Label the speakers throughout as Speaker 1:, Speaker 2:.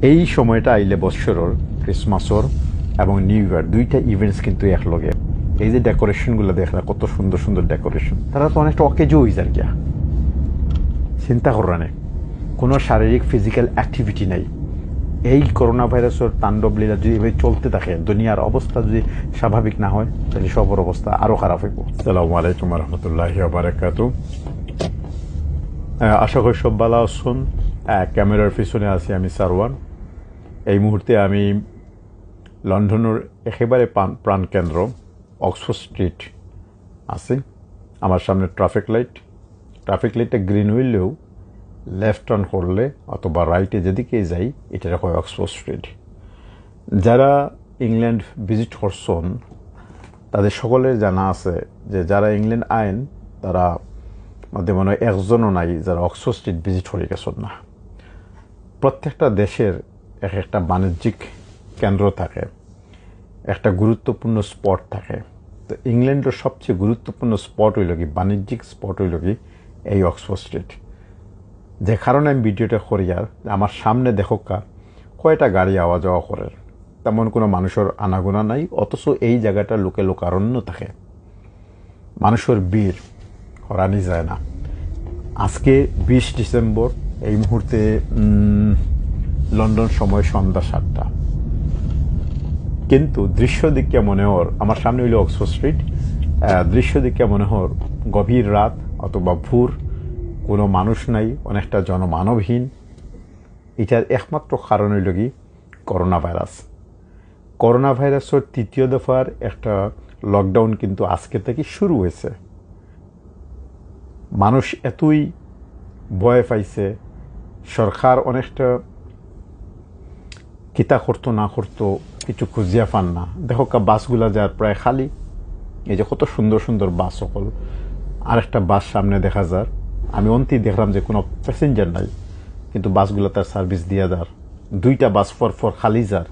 Speaker 1: এই সময়টা আইলে বৎসরের ক্রিসমাসর এবং নিউ ইয়ার দুইটা ইভেন্টস কিন্তু একলগে। এই যে ডেকোরেশনগুলো দেখলা কত সুন্দর সুন্দর ডেকোরেশন, তারা তো অনেকটা অকেজো হয়ে যায় গিয়া। চিন্তা করানে কোনো শারীরিক ফিজিক্যাল অ্যাক্টিভিটি নাই। এই করোনা ভাইরাসের তাণ্ডব লীলা যদি এভাবে চলতে থাকে, দুনিয়ার অবস্থা যদি স্বাভাবিক না হয়, তাহলে সবার অবস্থা আরও খারাপ হইব। আসসালামু আলাইকুম রহমতুল্লাহি ওয়া বারাকাতুহু। আশা করি সব ভালো আছেন। ক্যামেরার পিছনে আছি আমি সারওয়ান। এই মুহূর্তে আমি লন্ডনের একেবারে প্রাণকেন্দ্র অক্সফোর্ড স্ট্রিট আছি। আমার সামনে ট্রাফিক লাইটটা গ্রিন হইলেও লেফট টার্ন করলে অথবা রাইটে যেদিকে যাই এটা হয় অক্সফোর্ড স্ট্রিট। যারা ইংল্যান্ড ভিজিট করছেন তাদের সকলের জানা আছে যে যারা ইংল্যান্ড আইন তারা মধ্যে মনে হয় একজনও নাই যারা অক্সফোর্ড স্ট্রিট ভিজিট করে গেছেন না। প্রত্যেকটা দেশের এক একটা বাণিজ্যিক কেন্দ্র থাকে, একটা গুরুত্বপূর্ণ স্পট থাকে। তো ইংল্যান্ডের সবচেয়ে গুরুত্বপূর্ণ স্পট হইল কি, বাণিজ্যিক স্পট হইল কি এই অক্সফোর্ড স্ট্রিট। যে কারণে আমি ভিডিওটা করি, আর আমার সামনে দেখোকা কয়টা গাড়ি আওয়া যাওয়া করে, তেমন কোনো মানুষের আনাগোনা নাই, অথচ এই জায়গাটা লোকে লোকারণ্য থাকে, মানুষের ভিড় হরানি যায় না। আজকে 20 ডিসেম্বর, এই মুহূর্তে লন্ডন সময় সন্ধ্যা 7টা। কিন্তু দৃশ্য দিকে মনে হর, আমার সামনে হইল অক্সফোর্ড স্ট্রিট, দৃশ্য দিকে মনে হর গভীর রাত অথবা ভোর, কোনো মানুষ নাই, অনেকটা জনমানবহীন। এটার একমাত্র কারণ হইল কি করোনা ভাইরাসের তৃতীয় দফার একটা লকডাউন কিন্তু আজকে থেকে শুরু হয়েছে। মানুষ এতই ভয় পাইছে, সরকার অনেকটা কিতা করতো না করতো কিছু খুঁজিয়া পান না। দেখো বাসগুলা যার প্রায় খালি, এই যে কত সুন্দর সুন্দর বাস সকল। আরেকটা বাস সামনে দেখা যার, আমি অন্তি দেখলাম যে কোনো প্যাসেঞ্জার নাই, কিন্তু বাসগুলো তার সার্ভিস দিয়া যার। 2টা বাস ফর খালি যার।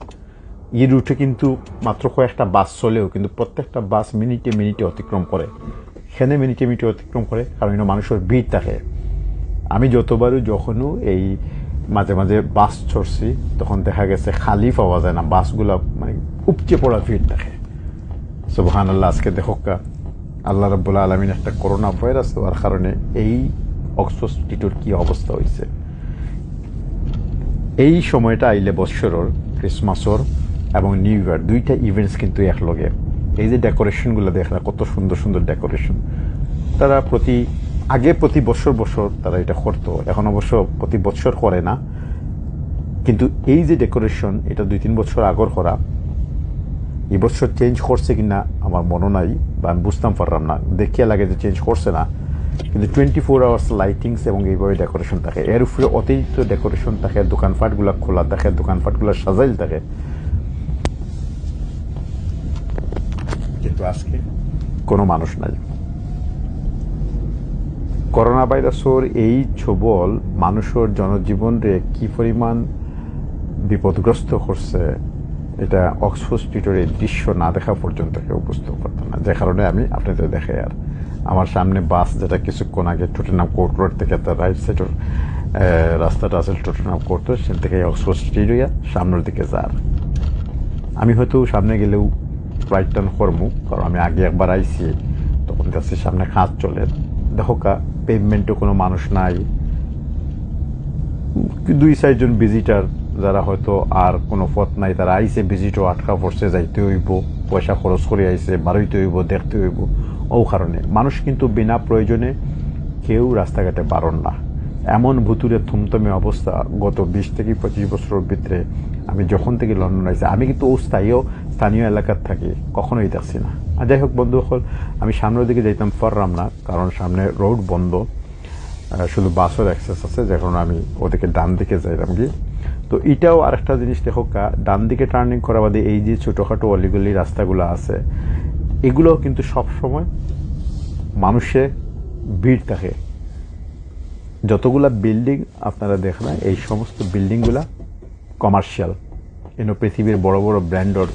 Speaker 1: এই রুটে কিন্তু মাত্র কয়েকটা বাস চলেও কিন্তু প্রত্যেকটা বাস মিনিটে মিনিটে অতিক্রম করে। সেখানে মিনিটে মিনিটে অতিক্রম করে কারণ মানুষের ভিড় থাকে। আমি যখনও এই মাঝে মাঝে বাস চড়ছি তখন দেখা গেছে খালি পাওয়া যায় না, বাসগুলা মানে উপচে পড়া ভিড় থাকে। সুবহানাল্লাহ। আজকে দেখোকা আল্লাহ রাব্বুল আলামিন একটা করোনা ভাইরাস হওয়ার কারণে এই অক্সফোর্ড স্ট্রিটের কি অবস্থা হয়েছে। এই সময়টা আইলে বৎসরের ক্রিসমাসর এবং নিউ ইয়ার দুইটা ইভেন্টস কিন্তু একলগে। এই যে ডেকোরেশনগুলো দেখলা কত সুন্দর সুন্দর ডেকোরেশন, তারা প্রতি বছর তারা এটা করতো, এখন অবশ্য প্রতি বছর করে না। কিন্তু এই যে ডেকোরেশন, এটা 2-3 বছর আগর করা, এই বছর চেঞ্জ করছে কিনা আমার মনে নাই বা আমি বুঝতাম পারলাম না, দেখিয়া লাগে যে চেঞ্জ করছে না। কিন্তু 24 আওয়ার্স লাইটিংস এবং এইভাবে ডেকোরেশন থাকে। এর উপরে অতিরিক্ত ডেকোরেশন থাকে, দোকানপাটগুলো খোলা থাকে, দোকানপাটগুলো সাজাইল থাকে। কিন্তু আজকে কোনো মানুষ নাই। করোনা ভাইরাসের এই ছবল মানুষের জনজীবনরে কি পরিমাণ বিপদগ্রস্ত করছে, এটা অক্সফোর্ড স্ট্রিটের এই দৃশ্য না দেখা পর্যন্ত কেউ বুঝতে পারত না। যে কারণে আমি আপনাদের দেখাই। আর আমার সামনে বাস, যেটা কিছুক্ষণ আগে টটেনহাম কোর্ট রোড থেকে তার রাইট সাইডের রাস্তাটা আছে টটেনহাম কোর্ট, সেখান থেকে অক্সফোর্ড স্ট্রিট হইয়া সামনের দিকে যার। আমি হয়তো সামনে গেলেও রাইট টার্ন করবো, কারণ আমি আগে একবার আইছি, তখন যাচ্ছি সামনে কাজ চলে। দেখোকা পেভমেন্টে কোনো মানুষ নাই, 2-4 জন ভিজিটার যারা হয়তো আর কোনো পথ নাই, তারা আইসে ভিজিটও আটকা পড়ছে, যাইতে হইব, পয়সা খরচ করে আইসে, বাড়াইতে হইব, দেখতে হইব। ও কারণে মানুষ কিন্তু বিনা প্রয়োজনে কেউ রাস্তাঘাটে বারণ না। এমন ভুতুরে থমথমে অবস্থা গত 20 থেকে 25 বছরের ভিতরে আমি যখন থেকে লন্ডন আইসি, আমি কিন্তু স্থানীয় এলাকার থাকি, কখনোই দেখছি না। আর যাই হোক বন্ধু সকল, আমি সামনের দিকে যাইতাম পারলাম না, কারণ সামনে রোড বন্ধ, শুধু বাসের অ্যাক্সেস আছে, যে কারণে আমি ওদিকে ডান দিকে যাইলাম গিয়ে। তো এটাও আরেকটা জিনিস দেখো, ডান দিকে টার্নিং করা বাদে এই যে ছোটোখাটো অলিগলি রাস্তাগুলো আছে, এগুলোও কিন্তু সবসময় মানুষের ভিড় থাকে। যতগুলা বিল্ডিং আপনারা দেখেন, এই সমস্ত বিল্ডিংগুলা কমার্শিয়াল, পৃথিবীর বড় বড় ব্র্যান্ডের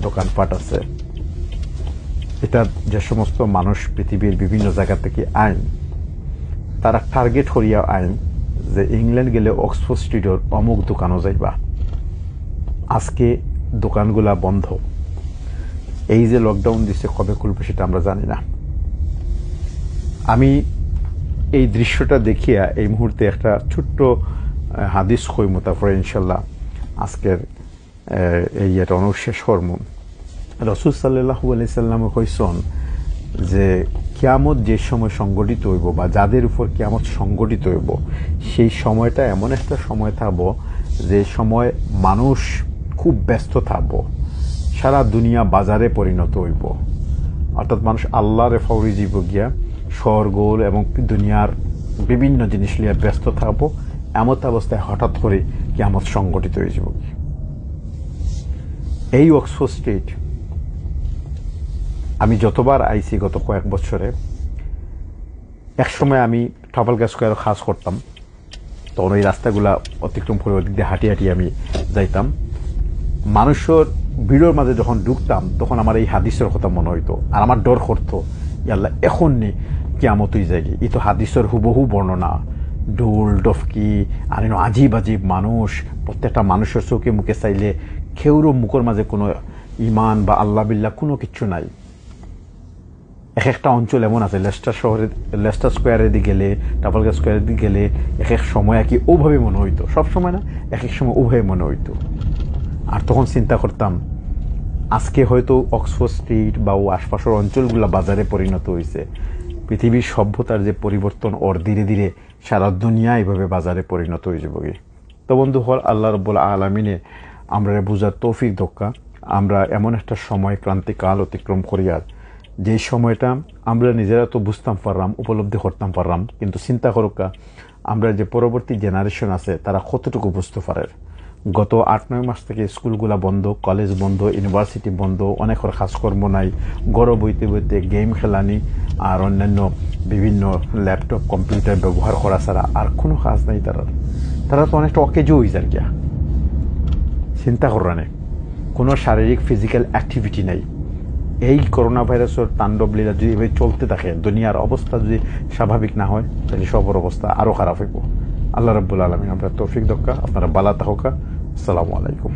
Speaker 1: দোকানপাট আছে। এটা যে সমস্ত মানুষ পৃথিবীর বিভিন্ন জায়গা থেকে আইন, তারা টার্গেট করিয়া আইন যে ইংল্যান্ড গেলে অক্সফোর্ড স্ট্রিটের অমুক দোকানও যাইবা, আজকে দোকানগুলা বন্ধ। এই যে লকডাউন দিচ্ছে কবে খুলবে সেটা আমরা জানি না। আমি এই দৃশ্যটা দেখিয়া এই মুহূর্তে একটা ছোট্ট হাদিস কইমু, তারপরে ইনশাল্লাহ আজকের এই এটা অনুশেষ কর্ম। রাসূল সাল্লাল্লাহু আলাইহি সাল্লাম কইছেন যে কিয়ামত যে সময় সংগঠিত হইব বা যাদের উপর কিয়ামত সংগঠিত হইব সেই সময়টা এমন একটা সময় থাকবো যে সময় মানুষ খুব ব্যস্ত থাকবো, সারা দুনিয়া বাজারে পরিণত হইব। অর্থাৎ মানুষ আল্লাহর ফাউরি জীব গিয়া শহরগোল এবং দুনিয়ার বিভিন্ন জিনিস নিয়ে ব্যস্ত থাকবো। এমত অবস্থায় হঠাৎ করে কিয়ামত সংগঠিত হয়ে যাব। এই অক্সফোর্ড স্ট্রিট আমি যতবার আইছি গত কয়েক বছরে, একসময় আমি ট্রাফালগার স্কয়ারে কাজ করতাম, তখন ওই রাস্তাগুলা অতিক্রম করে ওদিক দিয়ে হাঁটি হাঁটি আমি যাইতাম। মানুষের ভিড়ের মাঝে যখন ঢুকতাম তখন আমার এই হাদিসের কথা মনে হইতো, আর আমার ডর করতো আল্লাহ এখন নি কিয়ামতই জায়গি। এই তো হাদিসের হুবহু বর্ণনা, ঢোল ডফকি আর আজিব আজিব মানুষ, প্রত্যেকটা মানুষের চোখে মুখে চাইলে কেউরও মুখের মাঝে কোনো ইমান বা আল্লাহ বিল্লাহ কোনো কিচ্ছু নাই। এক একটা অঞ্চল এমন আছে, লেস্টার স্কোয়ারের দিকে গেলে, ট্রাফালগার স্কোয়ারের দিকে গেলে এক এক সময় কি ওভাবে মনে হইতো, সব সময় না, এক এক সময় ওভাবে মনে হইতো। আর তখন চিন্তা করতাম আজকে হয়তো অক্সফোর্ড স্ট্রিট বা ও আশপাশের অঞ্চলগুলো বাজারে পরিণত হয়েছে। পৃথিবীর সভ্যতার যে পরিবর্তন ওর ধীরে ধীরে সারা দুনিয়া এইভাবে বাজারে পরিণত হয়ে যাবে। তো বন্ধু হল আল্লাহ রাব্বুল আলামিনে আমরা বুঝার তৌফিক দক্কা। আমরা এমন একটা সময় ক্রান্তিকাল অতিক্রম করি, আর যেই সময়টা আমরা নিজেরা তো বুঝতাম পারলাম, উপলব্ধি করতাম পারলাম, কিন্তু চিন্তা করুকা আমরা যে পরবর্তী জেনারেশন আছে তারা কতটুকু বুঝতে পারে। গত 8-9 মাস থেকে স্কুলগুলা বন্ধ, কলেজ বন্ধ, ইউনিভার্সিটি বন্ধ, অনেকের কাজকর্ম নাই, ঘরে বইতে বইতে গেম খেলানি আর অন্যান্য বিভিন্ন ল্যাপটপ কম্পিউটার ব্যবহার করা ছাড়া আর কোনো কাজ নাই। তারা তো অনেকটা অকেজো হয়ে যায় গিয়া। চিন্তা করানে কোনো শারীরিক ফিজিক্যাল অ্যাক্টিভিটি নাই। এই করোনা ভাইরাসের তাণ্ডব লীলা যদি এভাবে চলতে থাকে, দুনিয়ার অবস্থা যদি স্বাভাবিক না হয়, তাহলে সবার অবস্থা আরও খারাপ হইব। আল্লাহ রাব্বুল আলামিন আমরা তৌফিক দক্কা, আপনারা বালা তাহকা। আসসালামু আলাইকুম।